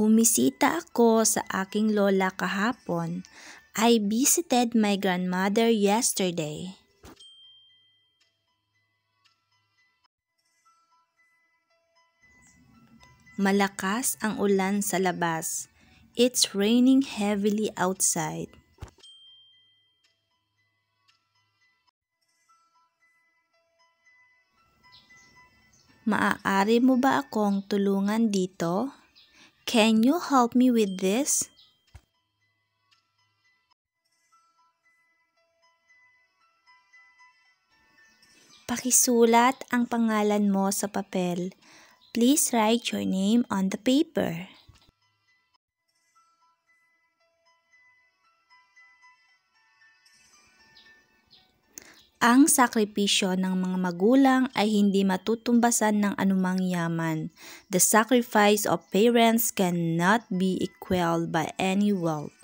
Bumisita ako sa aking lola kahapon. I visited my grandmother yesterday. Malakas ang ulan sa labas. It's raining heavily outside. Maaari mo ba akong tulungan dito? Can you help me with this? Pakisulat ang pangalan mo sa papel. Please write your name on the paper. Ang sakripisyo ng mga magulang ay hindi matutumbasan ng anumang yaman. The sacrifice of parents cannot be equaled by any wealth.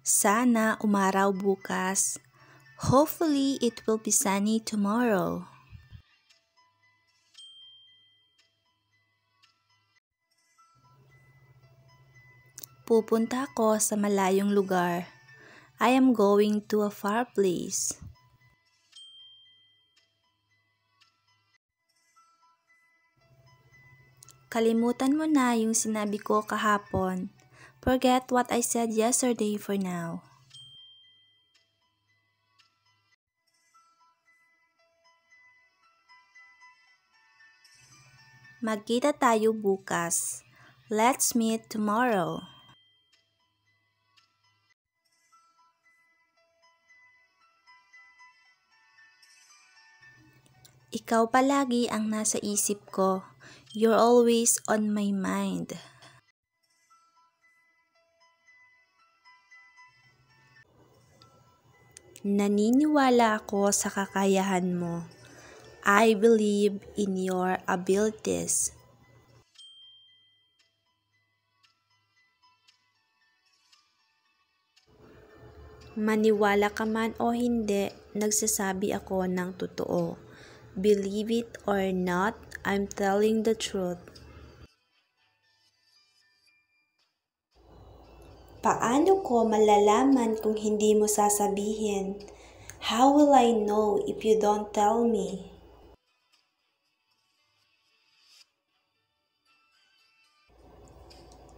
Sana umaraw bukas. Hopefully it will be sunny tomorrow. Pupunta ako sa malayong lugar. I am going to a far place. Kalimutan mo na yung sinabi ko kahapon. Forget what I said yesterday for now. Magkita tayo bukas. Let's meet tomorrow. Ikaw palagi ang nasa isip ko. You're always on my mind. Naniniwala ako sa kakayahan mo. I believe in your abilities. Maniwala ka man o hindi, nagsasabi ako ng totoo. Believe it or not, I'm telling the truth. Paano ko malalaman kung hindi mo sasabihin? How will I know if you don't tell me?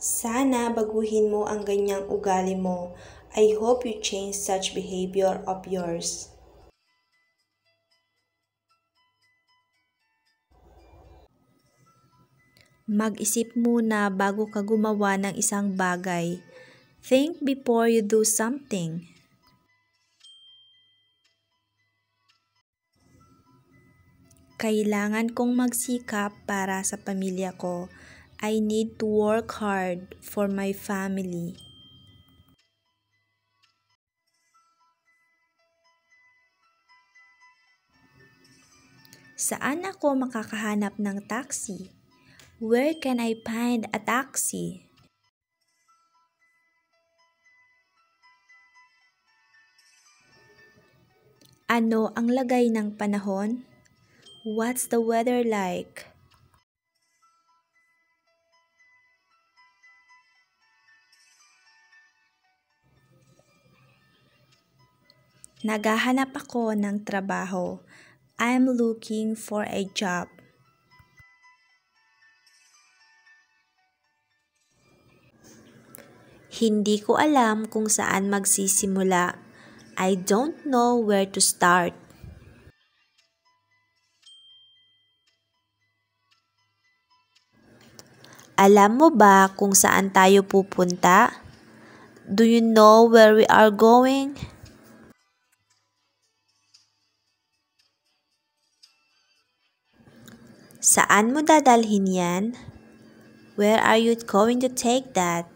Sana baguhin mo ang ganyang ugali mo. I hope you change such behavior of yours. Mag-isip muna bago ka gumawa ng isang bagay. Think before you do something. Kailangan kong magsikap para sa pamilya ko. I need to work hard for my family. Saan ako makakahanap ng taxi? Where can I find a taxi? Ano ang lagay ng panahon? What's the weather like? Naghahanap ako ng trabaho. I'm looking for a job. Hindi ko alam kung saan magsisimula. I don't know where to start. Alam mo ba kung saan tayo pupunta? Do you know where we are going? Saan mo dadalhin yan? Where are you going to take that?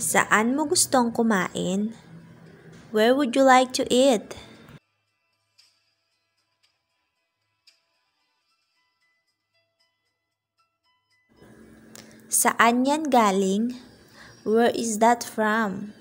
Saan mo gustong kumain? Where would you like to eat? Saan yan galing? Where is that from?